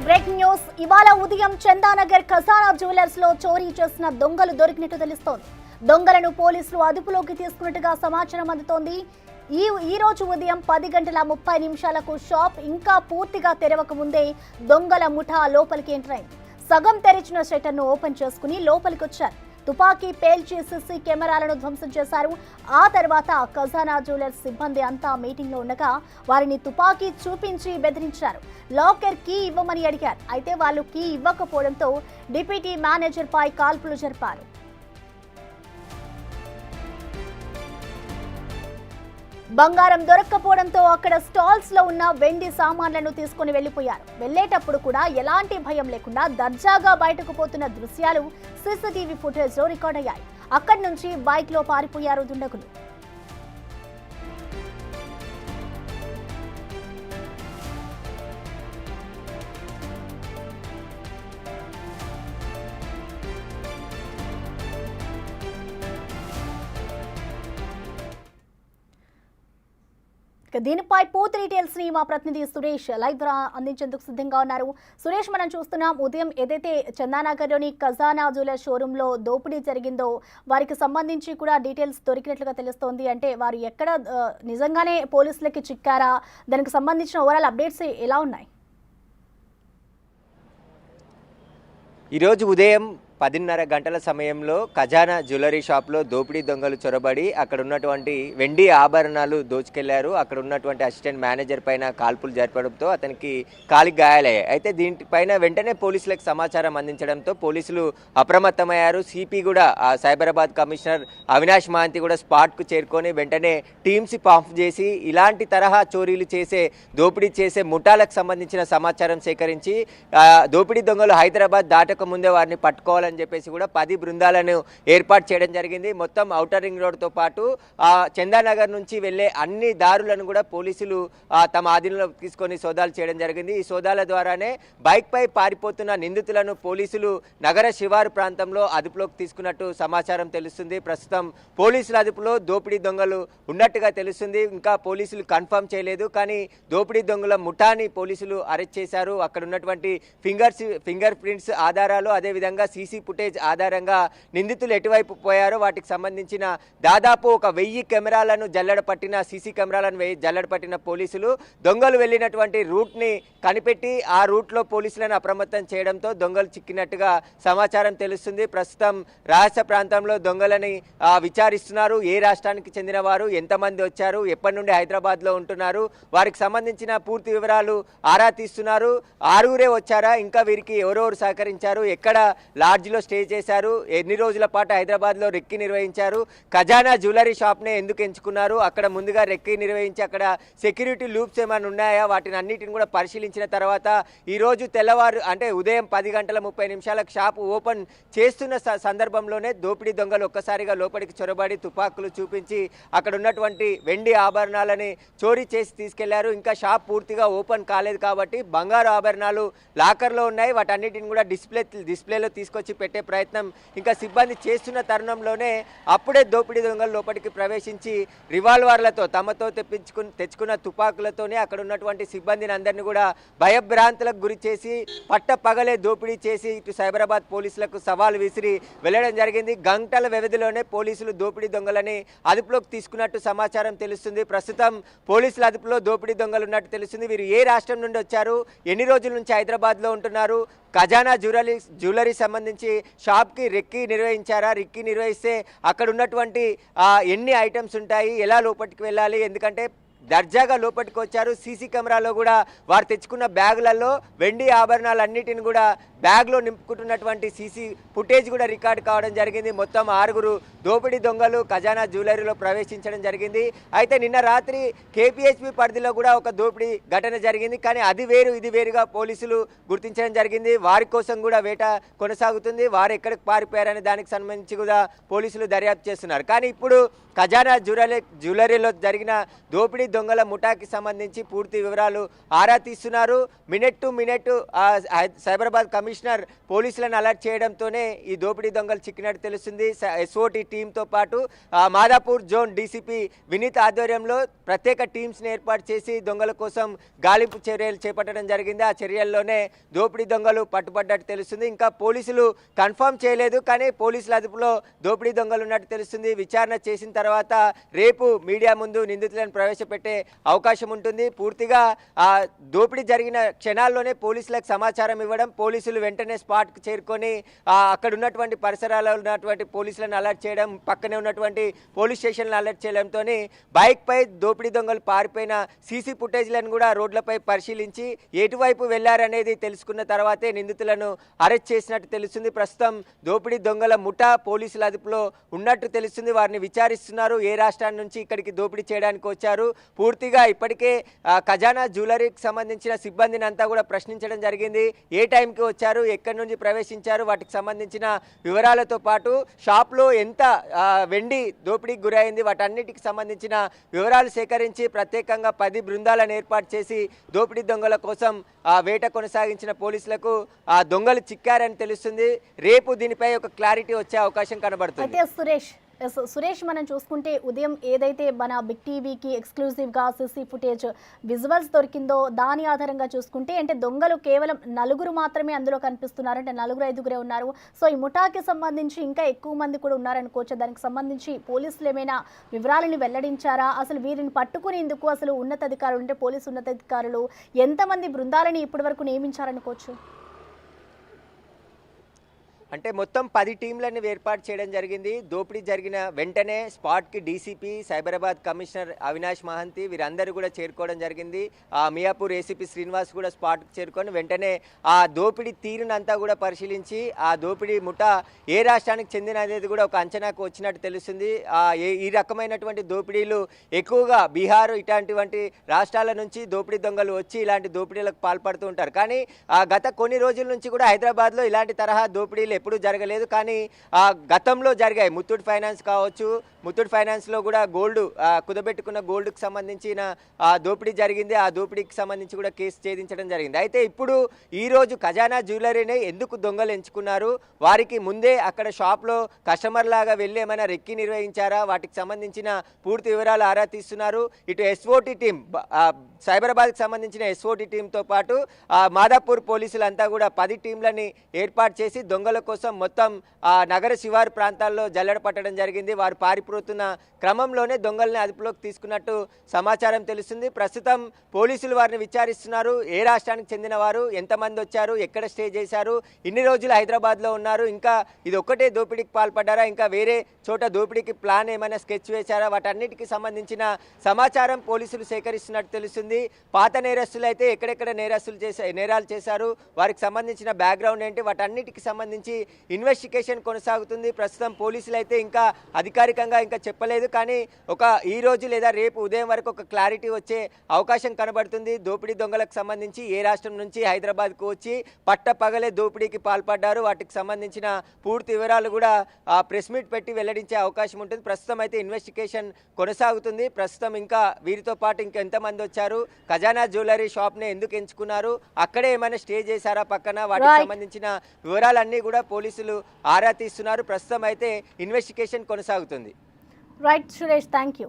Breaking news ఇవాళ ఉదయం చందానగర్ ఖజానా జ్యువెలర్స్ లో చోరీ చేసిన దొంగలు దొరికినట్టు తెలుస్తోంది. దొంగలను పోలీసులు అదుపులోకి తీసుకున్నట్టుగా సమాచారం అందుతోంది. ఈ రోజు ఉదయం 10:30 షాప్ ఇంకా పూర్తిగా తెరవక ముందే దొంగల ముఠా లోపలికి ఎంటర్ అయింది. సగం తెరిచిన షట్టర్ను ఓపెన్ చేసుకుని లోపలికి వచ్చారు. తుపాకీ పేల్చి సీసీ కెమెరాలను ధ్వంసం చేశారు. ఆ తర్వాత ఖజానా జ్యువెలర్స్ సిబ్బంది అంతా మీటింగ్ లో ఉండగా వారిని తుపాకీ చూపించి బెదిరించారు. లాకర్ కీ ఇవ్వమని అడిగారు. అయితే వాళ్ళు కీ ఇవ్వకపోవడంతో డిప్యూటీ మేనేజర్ పై కాల్పులు జరిపారు. బంగారం దొరక్కపోవడంతో అక్కడ స్టాల్స్ లో ఉన్న వెండి సామాన్లను తీసుకుని వెళ్లిపోయారు. వెళ్లేటప్పుడు కూడా ఎలాంటి భయం లేకుండా దర్జాగా బయటకు పోతున్న దృశ్యాలు సీసీటీవీ ఫుటేజ్ లో రికార్డ్ అయ్యాయి. అక్కడి నుంచి బైక్ లో పారిపోయారు దుండగులు. దీనిపై పూర్తి డీటెయిల్స్ ని మా ప్రతినిధి సురేష్ లైవ్ ద్వారా అందించేందుకు సిద్ధంగా ఉన్నారు. సురేష్, మనం చూస్తున్నాం ఉదయం ఏదైతే చందానగర్ లోని ఖజానా జ్యువెలర్ షోరూమ్ లో దోపిడీ జరిగిందో వారికి సంబంధించి కూడా డీటెయిల్స్ దొరికినట్లుగా తెలుస్తోంది. అంటే వారు ఎక్కడ నిజంగానే పోలీసులకి చిక్కారా, దానికి సంబంధించిన ఓవరాల్ అప్డేట్స్ ఎలా ఉన్నాయి? ఈరోజు ఉదయం 10:30 గంటల సమయంలో ఖజానా జ్యువెలరీ షాప్లో దోపిడీ దొంగలు చొరబడి అక్కడ ఉన్నటువంటి వెండి ఆభరణాలు దోచుకెళ్లారు. అక్కడ ఉన్నటువంటి అసిస్టెంట్ మేనేజర్ పైన కాల్పులు జరపడంతో అతనికి కాలికి గాయాలయ్యాయి. అయితే దీనిపైన వెంటనే పోలీసులకు సమాచారం అందించడంతో పోలీసులు అప్రమత్తమయ్యారు. సిపి కూడా సైబరాబాద్ కమిషనర్ అవినాష్ మహంతి కూడా స్పాట్కు చేరుకొని వెంటనే టీమ్స్ పంప్ చేసి ఇలాంటి తరహా చోరీలు చేసే దోపిడీ చేసే ముఠాలకు సంబంధించిన సమాచారం సేకరించి దోపిడీ దొంగలు హైదరాబాద్ దాటక ముందే వారిని పట్టుకోవాలని చెప్పేసి కూడా 10 బృందాలను ఏర్పాటు చేయడం జరిగింది. మొత్తం ఔటర్ రింగ్ రోడ్తో పాటు చందానగర్ నుంచి వెళ్లే అన్ని దారులను కూడా పోలీసులు తమ ఆధీనంలో తీసుకొని సోదాలు చేయడం జరిగింది. ఈ సోదాల ద్వారానే బైక్ పై పారిపోతున్న నిందితులను పోలీసులు నగర శివారు ప్రాంతంలో అదుపులోకి తీసుకున్నట్టు సమాచారం తెలుస్తుంది. ప్రస్తుతం పోలీసుల అదుపులో దోపిడీ దొంగలు ఉన్నట్టుగా తెలుస్తుంది. ఇంకా పోలీసులు కన్ఫర్మ్ చేయలేదు, కానీ దోపిడీ దొంగల ముఠాని పోలీసులు అరెస్ట్ చేశారు. అక్కడ ఉన్నటువంటి ఫింగర్ ప్రింట్స్ ఆధారాలు, అదేవిధంగా సీసీ ఫుటేజ్ ఆధారంగా నిందితులు ఎటువైపు పోయారో వాటికి సంబంధించిన దాదాపు 1000 కెమెరాలను జల్లెడపట్టిన సీసీ కెమెరాలను జల్లెడపట్టిన పోలీసులు దొంగలు వెళ్ళినటువంటి రూట్ని కనిపెట్టి ఆ రూట్లో పోలీసులను అప్రమత్తం చేయడంతో దొంగలు చిక్కినట్టుగా సమాచారం తెలుస్తుంది. ప్రస్తుతం రహస్య ప్రాంతంలో దొంగలని విచారిస్తున్నారు. ఏ రాష్ట్రానికి చెందిన వారు, ఎంతమంది వచ్చారు, ఎప్పటి నుండి హైదరాబాద్లో ఉంటున్నారు, వారికి సంబంధించిన పూర్తి వివరాలు ఆరా తీస్తున్నారు. 6 వచ్చారా, ఇంకా వీరికి ఎవరెవరు సహకరించారు, ఎక్కడ లాడ్జ్లో స్టే చేశారు, ఎన్ని రోజుల పాటు హైదరాబాద్లో రెక్కి నిర్వహించారు, ఖజానా జ్యువెలరీ షాప్నే ఎందుకు ఎంచుకున్నారు, అక్కడ ముందుగా రెక్కి నిర్వహించి అక్కడ సెక్యూరిటీ లూప్స్ ఏమైనా ఉన్నాయా, వాటిని అన్నిటిని కూడా పరిశీలించిన తర్వాత ఈరోజు తెల్లవారు అంటే ఉదయం 10:30 షాపు ఓపెన్ చేస్తున్న సందర్భంలోనే దోపిడీ దొంగలు ఒక్కసారిగా లోపలికి చొరబడి తుపాకులు చూపించి అక్కడ ఉన్నటువంటి వెండి ఆభరణాలని చోరీ చేసి తీసుకెళ్లారు. ఇంకా షాప్ పూర్తిగా ఓపెన్ కాలేదు కాబట్టి బంగారు ఆభరణాలు లాకర్లో ఉన్నాయి. వాటన్నిటిని కూడా డిస్ప్లేలో తీసుకొచ్చి పెట్టే ప్రయత్నం ఇంకా సిబ్బంది చేస్తున్న తరుణంలోనే అప్పుడే దోపిడీ దొంగలు లోపలికి ప్రవేశించి రివాల్వర్లతో తమతో తెచ్చుకున్న తుపాకులతోనే అక్కడ ఉన్నటువంటి సిబ్బందిని అందరినీ కూడా భయభ్రాంతులకు గురి చేసి పగలే దోపిడీ చేసి ఇటు సైబరాబాద్ పోలీసులకు సవాల్ విసిరి వెళ్లడం జరిగింది. గంటల వ్యవధిలోనే పోలీసులు దోపిడీ దొంగలని అదుపులోకి తీసుకున్నట్టు సమాచారం తెలుస్తుంది. ప్రస్తుతం పోలీసుల అదుపులో దోపిడీ దొంగలు ఉన్నట్టు తెలుస్తుంది. వీరు ఏ రాష్ట్రం నుండి వచ్చారు, ఎన్ని రోజుల నుంచి హైదరాబాద్లో ఉంటున్నారు, ఖజానా జ్యువెలరీ సంబంధించి షాప్కి రెక్కి నిర్వహించారా, రెక్కి నిర్వహిస్తే అక్కడ ఉన్నటువంటి ఎన్ని ఐటమ్స్ ఉంటాయి, ఎలా లోపలికి వెళ్ళాలి, ఎందుకంటే దర్జాగా లోపలికి వచ్చారు. సీసీ కెమెరాలో కూడా వారు తెచ్చుకున్న బ్యాగులలో వెండి ఆభరణాలన్నిటిని కూడా బ్యాగ్లో నింపుకుంటున్నటువంటి సీసీ ఫుటేజ్ కూడా రికార్డ్ కావడం జరిగింది. మొత్తం 6 దోపిడీ దొంగలు ఖజానా జ్యువెలరీలో ప్రవేశించడం జరిగింది. అయితే నిన్న రాత్రి కేపీహెచ్పీ పరిధిలో కూడా ఒక దోపిడీ ఘటన జరిగింది, కానీ అది వేరు ఇది వేరుగా పోలీసులు గుర్తించడం జరిగింది. వారి కోసం కూడా వేట కొనసాగుతుంది. వారు ఎక్కడికి పారిపోయారనే దానికి సంబంధించి కూడా పోలీసులు దర్యాప్తు చేస్తున్నారు. కానీ ఇప్పుడు ఖజానా జ్యువెలరీలో జరిగిన దోపిడీ దొంగల ముఠాకి సంబంధించి పూర్తి వివరాలు ఆరా తీస్తున్నారు. Minute to minute Cyberabad commissioner పోలీసులను అలర్ట్ చేయడంతోనే ఈ దోపిడీ దొంగలు చిక్కినట్టు తెలుస్తుంది. ఎస్ఓటి టీంతో పాటు మాదాపూర్ జోన్ డీసీపీ వినీత్ ఆధ్వర్యంలో ప్రత్యేక టీమ్స్ని ఏర్పాటు చేసి దొంగల కోసం గాలింపు చర్యలు చేపట్టడం జరిగింది. ఆ చర్యల్లోనే దోపిడీ దొంగలు పట్టుబడ్డట్టు తెలుస్తుంది. ఇంకా పోలీసులు కన్ఫర్మ్ చేయలేదు, కానీ పోలీసుల అదుపులో దోపిడీ దొంగలు ఉన్నట్టు తెలుస్తుంది. విచారణ చేసిన తర్వాత రేపు మీడియా ముందు నిందితులను ప్రవేశపెట్టే అవకాశం ఉంటుంది. పూర్తిగా ఆ దోపిడీ జరిగిన క్షణాల్లోనే పోలీసులకు సమాచారం ఇవ్వడం, పోలీసులు వెంటనే స్పాట్కి చేరుకొని అక్కడ ఉన్నటువంటి పరిసరాల్లో ఉన్నటువంటి పోలీసులను అలర్ట్ చేయడం, పక్కనే ఉన్నటువంటి పోలీస్ స్టేషన్లను అలర్ట్ చేయడంతో బైక్పై దోపిడీ దొంగలు పారిపోయిన సీసీ ఫుటేజ్లను కూడా రోడ్లపై పరిశీలించి ఎటువైపు వెళ్లారనేది తెలుసుకున్న తర్వాతే నిందితులను అరెస్ట్ చేసినట్టు తెలుస్తుంది. ప్రస్తుతం దోపిడీ దొంగల ముఠా పోలీసుల అదుపులో ఉన్నట్టు తెలుస్తుంది. వారిని విచారిస్తున్నారు. ఏ రాష్ట్రాల నుంచి ఇక్కడికి దోపిడీ చేయడానికి వచ్చారు, పూర్తిగా ఇప్పటికే ఖజానా జ్యువెలరీకి సంబంధించిన సిబ్బందిని అంతా కూడా ప్రశ్నించడం జరిగింది. ఏ టైంకి వచ్చారు, ఎక్కడి నుంచి ప్రవేశించారు, వాటికి సంబంధించిన వివరాలతో పాటు షాప్లో ఎంత వెండి దోపిడీకి గురైంది, వాటన్నిటికి సంబంధించిన వివరాలు సేకరించి ప్రత్యేకంగా 10 బృందాలను ఏర్పాటు చేసి దోపిడీ దొంగల కోసం వేట కొనసాగించిన పోలీసులకు దొంగలు చిక్కారని తెలుస్తుంది. రేపు దీనిపై ఒక క్లారిటీ వచ్చే అవకాశం కనబడుతుంది. సురేష్, మనం చూసుకుంటే ఉదయం ఏదైతే మన బిగ్ టీవీకి ఎక్స్క్లూజివ్గా సీసీ ఫుటేజ్ విజువల్స్ దొరికిందో దాని ఆధారంగా చూసుకుంటే అంటే దొంగలు కేవలం 4 మాత్రమే అందులో కనిపిస్తున్నారు, అంటే 4-5 ఉన్నారు. సో ఈ ముఠాకి సంబంధించి ఇంకా ఎక్కువ మంది కూడా ఉన్నారనుకోవచ్చు. దానికి సంబంధించి పోలీసులు ఏమైనా వివరాలను వెల్లడించారా? అసలు వీరిని పట్టుకునేందుకు అసలు ఉన్నతాధికారులు అంటే పోలీసు ఉన్నతాధికారులు ఎంతమంది బృందాలని ఇప్పటి వరకు నియమించారనుకోవచ్చు? అంటే మొత్తం 10 టీంలను ఏర్పాటు చేయడం జరిగింది. దోపిడీ జరిగిన వెంటనే స్పాట్కి డీసీపీ, సైబరాబాద్ కమిషనర్ అవినాష్ మహంతి వీరందరూ కూడా చేరుకోవడం జరిగింది. మియాపూర్ ఏసీపీ శ్రీనివాస్ కూడా స్పాట్కి చేరుకొని వెంటనే ఆ దోపిడీ తీరునంతా కూడా పరిశీలించి ఆ దోపిడీ ముఠా ఏ రాష్ట్రానికి చెందినది కూడా ఒక అంచనాకు వచ్చినట్టు తెలుస్తుంది. ఈ రకమైనటువంటి దోపిడీలు ఎక్కువగా బీహార్ ఇట్లాంటి రాష్ట్రాల నుంచి దోపిడీ దొంగలు వచ్చి ఇలాంటి దోపిడీలకు పాల్పడుతూ ఉంటారు. కానీ గత కొన్ని రోజుల నుంచి కూడా హైదరాబాద్లో ఇలాంటి తరహా దోపిడీలు ఎప్పుడూ జరగలేదు. కానీ గతంలో జరిగాయి. ముత్తూట్ ఫైనాన్స్ కావచ్చు, ముత్తూట్ ఫైనాన్స్లో కూడా గోల్డ్ కుదబెట్టుకున్న గోల్డ్కి సంబంధించిన దోపిడీ జరిగింది. ఆ దోపిడీకి సంబంధించి కూడా కేసు ఛేదించడం జరిగింది. అయితే ఇప్పుడు ఈరోజు ఖజానా జ్యువెలరీని ఎందుకు దొంగలు ఎంచుకున్నారు, వారికి ముందే అక్కడ షాప్లో కస్టమర్ లాగా వెళ్ళి ఏమైనా రెక్కి నిర్వహించారా, వాటికి సంబంధించిన పూర్తి వివరాలు ఆరా తీస్తున్నారు. ఇటు ఎస్ఓటి టీం, సైబరాబాద్కి సంబంధించిన ఎస్ఓటి టీంతో పాటు మాదాపూర్ పోలీసులంతా కూడా 10 టీంలని ఏర్పాటు చేసి దొంగల కోసం మొత్తం నగర శివారు ప్రాంతాల్లో జల్లెడ పట్టడం జరిగింది. వారు పారిపోతున్న క్రమంలోనే దొంగల్ని అదుపులోకి తీసుకున్నట్టు సమాచారం తెలుస్తుంది. ప్రస్తుతం పోలీసులు వారిని విచారిస్తున్నారు. ఏ రాష్ట్రానికి చెందిన వారు, ఎంతమంది వచ్చారు, ఎక్కడ స్టే చేశారు, ఇన్ని రోజులు హైదరాబాద్లో ఉన్నారు, ఇంకా ఇది ఒక్కటే దోపిడీకి పాల్పడ్డారా, ఇంకా వేరే చోట దోపిడీకి ప్లాన్ ఏమైనా స్కెచ్ వేశారా, వాటన్నిటికీ సంబంధించిన సమాచారం పోలీసులు సేకరిస్తున్నట్టు తెలుస్తుంది. పాత నేరస్తులు అయితే ఎక్కడెక్కడ నేరాలు చేశారు, వారికి సంబంధించిన బ్యాక్గ్రౌండ్ ఏంటి, వాటన్నిటికి సంబంధించి ఇన్వెస్టిగేషన్ కొనసాగుతుంది. ప్రస్తుతం పోలీసులు అయితే ఇంకా అధికారికంగా ఇంకా చెప్పలేదు, కానీ ఈ రోజు లేదా రేపు ఉదయం వరకు ఒక క్లారిటీ వచ్చే అవకాశం కనబడుతుంది. దోపిడీ దొంగలకు సంబంధించి ఏ రాష్ట్రం నుంచి హైదరాబాద్కు వచ్చి పట్టపగలే దోపిడీకి పాల్పడ్డారు, వాటికి సంబంధించిన పూర్తి వివరాలు కూడా ప్రెస్ మీట్ పెట్టి వెల్లడించే అవకాశం ఉంటుంది. ప్రస్తుతం అయితే ఇన్వెస్టిగేషన్ కొనసాగుతుంది. ప్రస్తుతం ఇంకా వీరితో పాటు ఇంకెంతమంది వచ్చారు, ఖజానా జ్యువెలరీ షాప్ని ఎందుకు ఎంచుకున్నారు, అక్కడే ఏమైనా స్టే చేశారా పక్కన, వాటికి సంబంధించిన వివరాలన్నీ కూడా పోలీసులు ఆరా తీస్తున్నారు. ప్రస్తుతం అయితే ఇన్వెస్టిగేషన్ కొనసాగుతుంది. Right Suresh, thank you.